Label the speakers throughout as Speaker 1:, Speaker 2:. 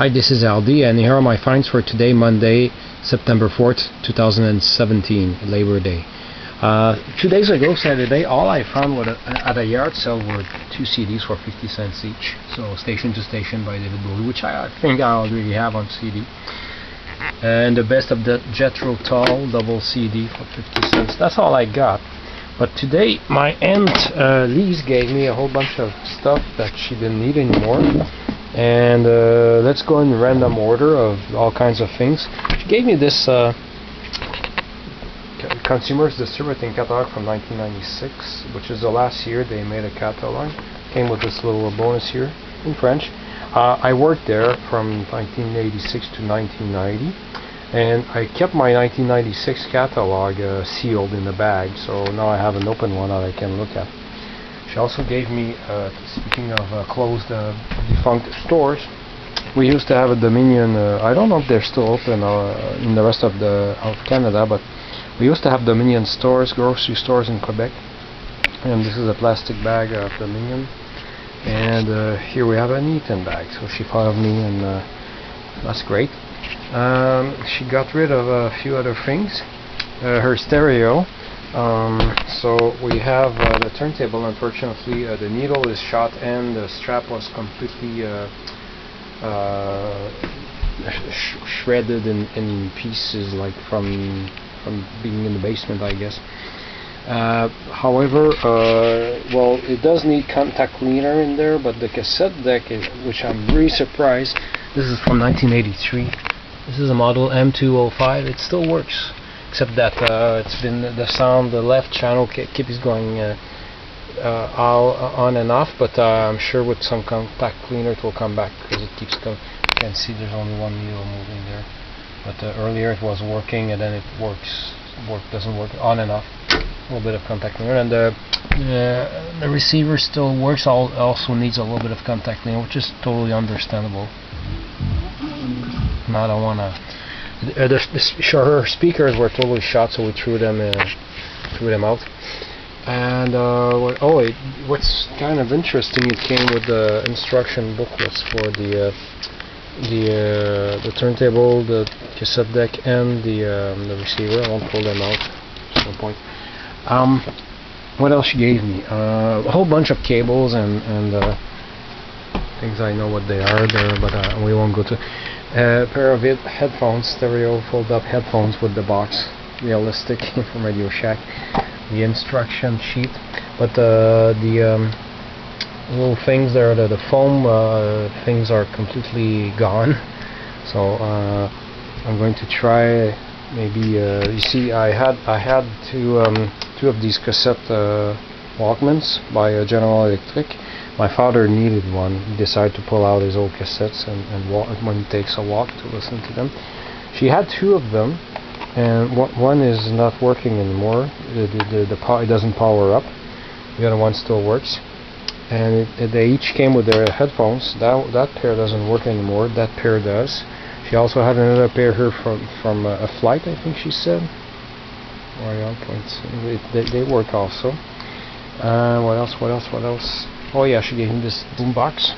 Speaker 1: Hi, this is Aldi, and here are my finds for today, Monday, September 4th, 2017, Labor Day. 2 days ago, Saturday, all I found at a yard sale were 2 CDs for 50 cents each. So, Station to Station by David Bowie, which I think I already have on CD. And the Best of the Jethro Tull double CD for 50 cents. That's all I got. But today, my aunt Lise gave me a whole bunch of stuff that she didn't need anymore. And let's go in random order of all kinds of things. She gave me this Consumers Distributing catalog from 1996, which is the last year they made a catalog. Came with this little bonus here in French. I worked there from 1986 to 1990, and I kept my 1996 catalog sealed in the bag, so now I have an open one that I can look at. She also gave me, speaking of closed defunct stores, we used to have a Dominion, I don't know if they're still open in the rest of Canada, but we used to have Dominion stores, grocery stores in Quebec, and this is a plastic bag of Dominion, and here we have an Eaton bag, so she thought of me, and that's great. She got rid of a few other things, her stereo. So we have the turntable. Unfortunately, the needle is shot and the strap was completely shredded in pieces, like from being in the basement, I guess. However, well, it does need contact cleaner in there, but the cassette deck, which I'm really surprised, this is from 1983. This is a model M205. It still works. Except that it's been the sound, the left channel keeps going on and off, but I'm sure with some contact cleaner it will come back, because it keeps going. You can see there's only one needle moving there, but earlier it was working, and then it doesn't work on and off. A little bit of contact cleaner, and the receiver still works. Also needs a little bit of contact cleaner, which is totally understandable. Now I don't want to. Her speakers were totally shot, so we threw them out. And what's kind of interesting, it came with the instruction booklets for the turntable, the cassette deck, and the receiver. I won't pull them out. There's no point. What else she gave me? A whole bunch of cables and things. I know what they are there, but we won't go to. A pair of headphones, stereo fold-up headphones with the box, realistic from Radio Shack. The instruction sheet, but the little things there, the foam things are completely gone. So I'm going to try. Maybe you see, I had two of these cassette Walkmans by General Electric. My father needed one. He decided to pull out his old cassettes and walk when he takes a walk to listen to them. She had 2 of them, and one is not working anymore. It doesn't power up. The other one still works, and they each came with their headphones. That pair doesn't work anymore. That pair does. She also had another pair here from a flight, I think she said. Royal points. They work also. What else? Oh yeah, she gave me this boombox,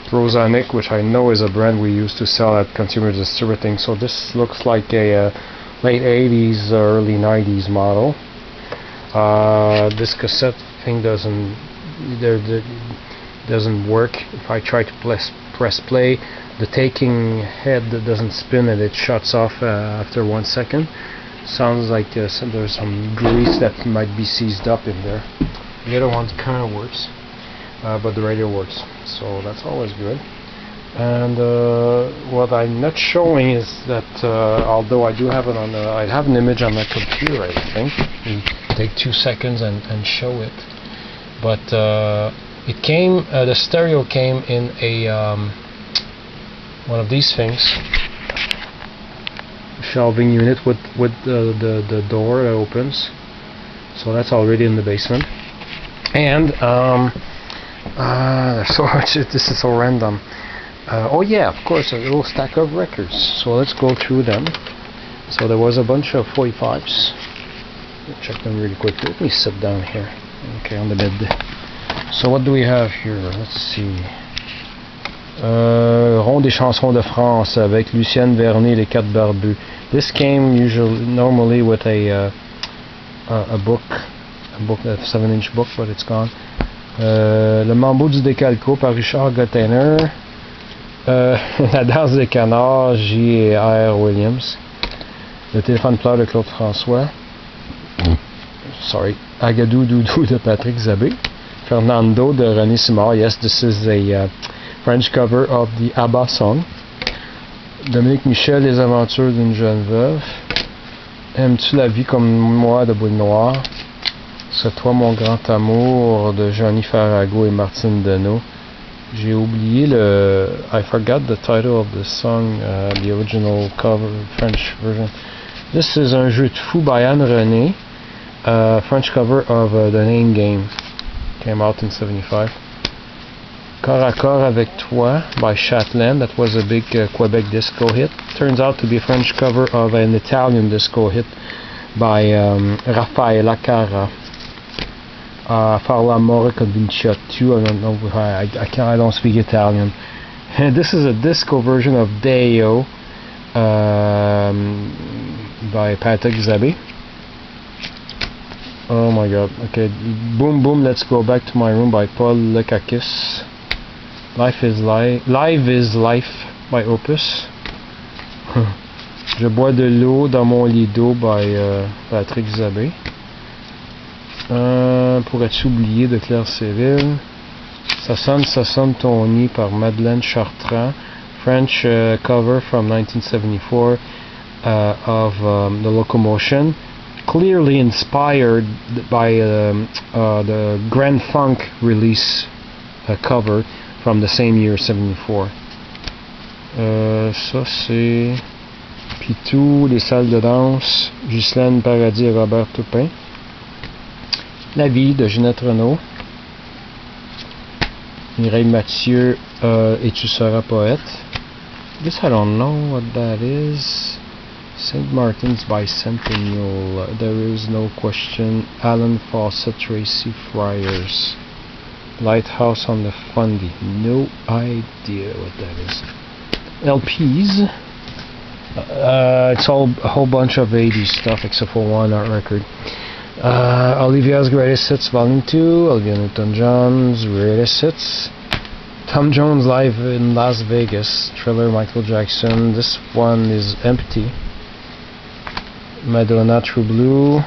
Speaker 1: Rosanic, which I know is a brand we used to sell at Consumers Distributing. So this looks like a late 80s, early 90s model. This cassette thing doesn't work. If I try to press play, the taking head doesn't spin and it shuts off after 1 second. Sounds like there's some grease that might be seized up in there. The other one kind of works. But the radio works, so that's always good. And what I'm not showing is that although I do have it on I have an image on my computer, I think. You take 2 seconds and show it. But it came, the stereo came in a one of these things, shelving unit with the door that opens. So that's already in the basement. And so much. This is so random. Oh yeah, of course, a little stack of records. So let's go through them. So there was a bunch of 45s. Check them really quickly. Let me sit down here. Okay, on the bed. So what do we have here? Let's see. Rond des chansons de France avec Lucienne Vernet et les Quatre Barbus. This came normally with a book, a 7-inch book, but it's gone. Le Mambo du Décalco par Richard Gotteiner. La danse des canards, J.R. Williams. Le téléphone pleure de Claude François. Sorry. Agadou Doudou de Patrick Zabé. Fernando de René Simard. Yes, this is a French cover of the ABBA song. Dominique Michel, Les aventures d'une jeune veuve. Aimes-tu la vie comme moi de Boule Noire? C'est toi mon grand amour de Johnny Farago et Martine Denot. J'ai oublié I forgot the title of the song, the original cover, French version. This is Un jeu de fou by Anne René, French cover of The Name Game. Came out in 75. Corps à corps avec toi by Chatelaine. That was a big Quebec disco hit. Turns out to be a French cover of an Italian disco hit by Raffaella Cara. Far l'amore convinciatu. I don't know. I don't speak Italian. And this is a disco version of Deo by Patrick Zabé. Oh my god. Okay. Boom Boom, Let's Go Back to My Room by Paul Lekakis. Live is Life by Opus. Je bois de l'eau dans mon lit d'eau by Patrick Zabé. Pourrais-tu oublier de Claire Céline? Ça sonne ton nid par Madeleine Chartrand. French cover from 1974 of The Locomotion. Clearly inspired by the Grand Funk release cover from the same year, 74. Ça c'est Pitou, Les salles de danse, Ghislaine Paradis et Robert Toupin. La vie de Ginette Renault. Mireille Mathieu et Tu seras poète. Guess I don't know what that is. St. Martin's Bicentennial. There is no question. Alan Fawcett, Tracy Friars. Lighthouse on the Fundy. No idea what that is. LPs. It's all a whole bunch of 80s stuff except for one art record. Olivia's Greatest Hits Volume 2. Olivia Newton-John's Greatest Hits. Tom Jones Live in Las Vegas. Thriller, Michael Jackson. This one is empty. Madonna, True Blue.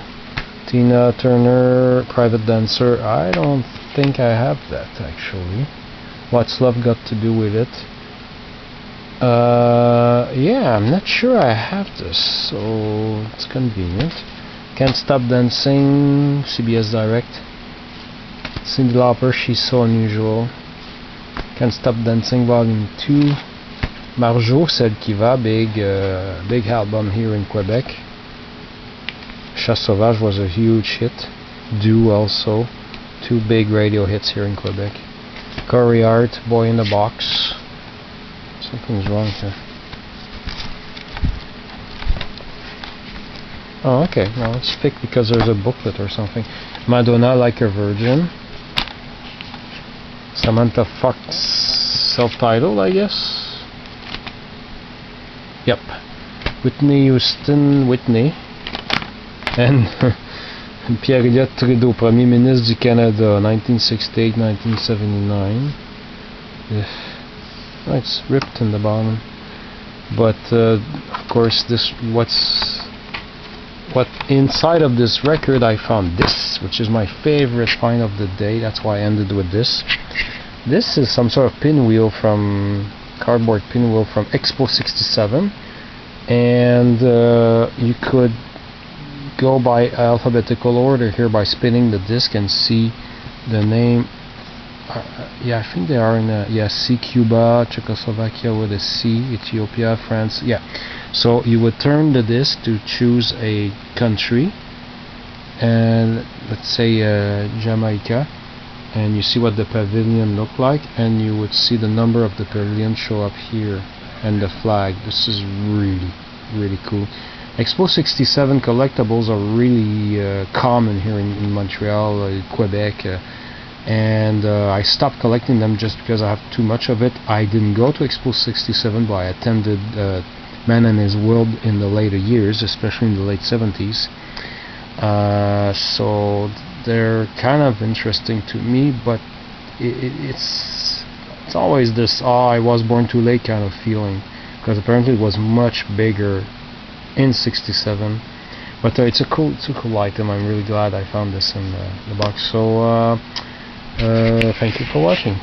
Speaker 1: Tina Turner, Private Dancer. I don't think I have that actually. What's Love Got to Do with It? Yeah, I'm not sure I have this, so it's convenient. Can't Stop Dancing, CBS Direct. Cyndi Lauper, She's So Unusual. Can't Stop Dancing Volume 2. Marjo, Celle qui va, big album here in Quebec. Chasse Sauvage was a huge hit. Do also. 2 big radio hits here in Quebec. Corey Hart, Boy in the Box. Something's wrong here. Oh, okay. Now it's fixed because there's a booklet or something. Madonna, Like a Virgin. Samantha Fox, self-titled, I guess. Yep. Whitney Houston, Whitney. And Pierre Elliott Trudeau, Premier ministre du Canada, 1968-1979. It's ripped in the bottom. But of course, what inside of this record I found this, which is my favorite find of the day. That's why I ended with this. This is some sort of pinwheel cardboard pinwheel from Expo 67, and you could go by alphabetical order here by spinning the disc and see the name. Yeah, I think they are in C, Cuba, Czechoslovakia with a C, Ethiopia, France. Yeah, so you would turn the disc to choose a country, and let's say Jamaica, and you see what the pavilion look like, and you would see the number of the pavilion show up here and the flag. This is really cool. Expo 67 collectibles are really common here in Montreal, Quebec. and I stopped collecting them just because I have too much of it. I didn't go to Expo 67, but I attended Man and His World in the later years, especially in the late 70s. So they're kind of interesting to me, but it's always this I was born too late kind of feeling, because apparently it was much bigger in 67. But it's a cool item. I'm really glad I found this in the box. So thank you for watching.